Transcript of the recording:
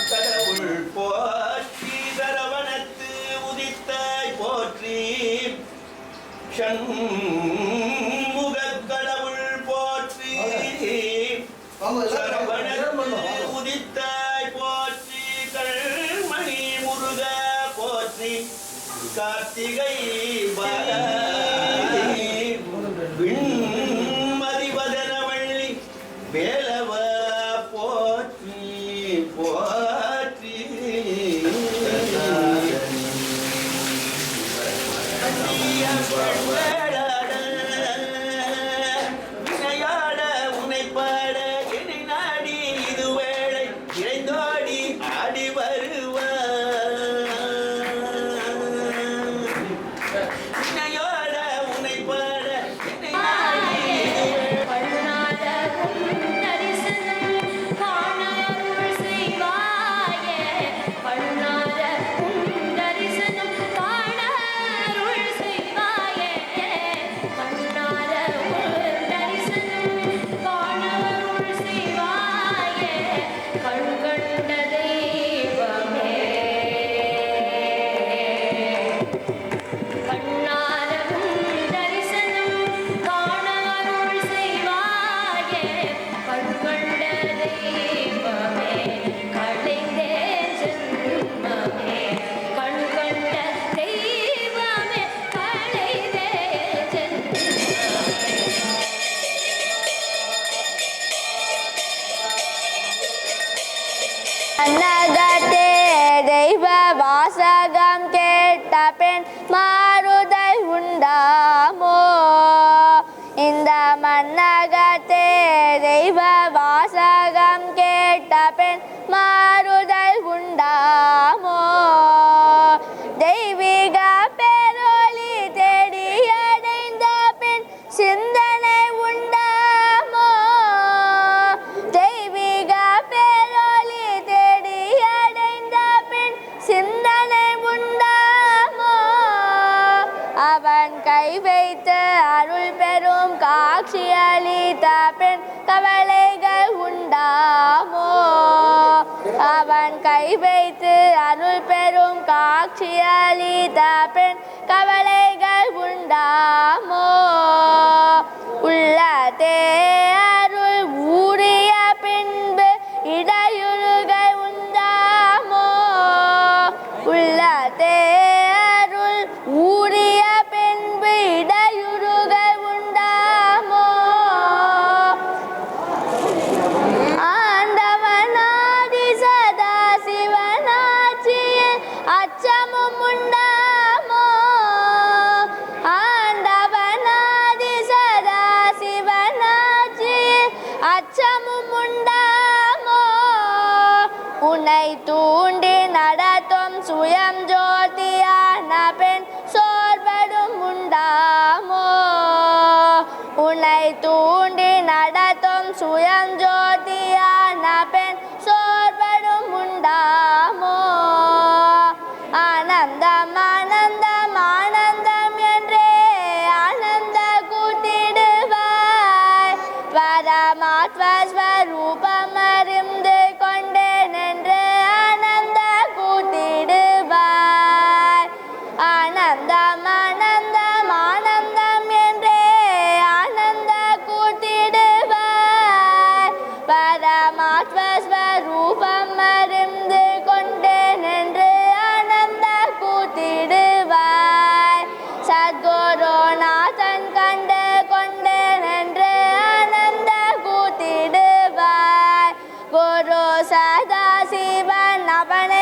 கடவுள் போற்றி சரவணத்து உதித்தாய் போற்றி சண்முகக் கடவுள் போற்றி சரவணத்து உதித்தாய் போற்றி கண்மணி முருக போற்றி கார்த்திகை விண்மதிவதனவள்ளி வேலவ போற்றி போற்றி வினையாட உனைப்பாட என்னை நாடி இது வேளை இறைந்தோடி ஆடி வினையோட உனைப்பாட என்னை நாடி அன்னகத்தே தெய்வ வாசகம் கேட்ட பெண் மாறுதை உண்டாமோ இந்த மன்னகத்தே தெய்வ வாசகம் கேட்ட பெண் மாறுதை உண்டாமோ தெய்வீக பேரொளி தேடி அடைந்த பெண் சிந்தனை உண்டாமோ தெய்வீக பேரொளி தேடி அடைந்த பெண் சிந்தனை உண்டாமோ அவன் கை வைத்து அருள் பெறும் காட்சி அளித்த பெண் கவலைகள் உண்டாமோ அவன் கை வைத்து அருள் பெறும் காட்சி அளித்த பெண் கவலைகள் உண்டாமோ உள்ளதே அருள் ஊறிய பின்பு இடையூறுகள் உண்டாமோ உள்ளதே அருள் ஊறிய பின்பு இடையூறுகள் உண்டாமோ ஆண்டவனாதி சதா சிவனாட்சியில் அச்சமும் உண்டாமோ ஆண்டவனாதி சதா சிவனாட்சியில் அச்சமும் உண்டாமோ உன்னை தூண்டி நடத்தும் சுயம் ஜோதியான பெண் சோர்வடும் உண்டாமோ உன்னை தூண்டி நடத்தும் சுயம் ஜோதியான பெண் சோர்வடும் உண்டாமோ ஆனந்தம் ஆனந்தம் ஆனந்தம் என்றே ஆனந்த கூத்திடுவாய் பரமாத்மஸ்வரூபம் அறிந்து கொண்டேன் என்று ஆனந்த கூத்திடுவாய் ஆனந்தம் ஆனந்தம் ஆனந்தம் என்றே ஆனந்த கூத்திடுவாய் பரமாத்மஸ்வரூபம் அறிந்து கொண்டேன் என்று ஆனந்த கூத்திடுவாய் சத்குருநாதன் கண்டு கொண்டேன் என்று ஆனந்த கூத்திடுவாய் குரு சதா சிவன் அவனை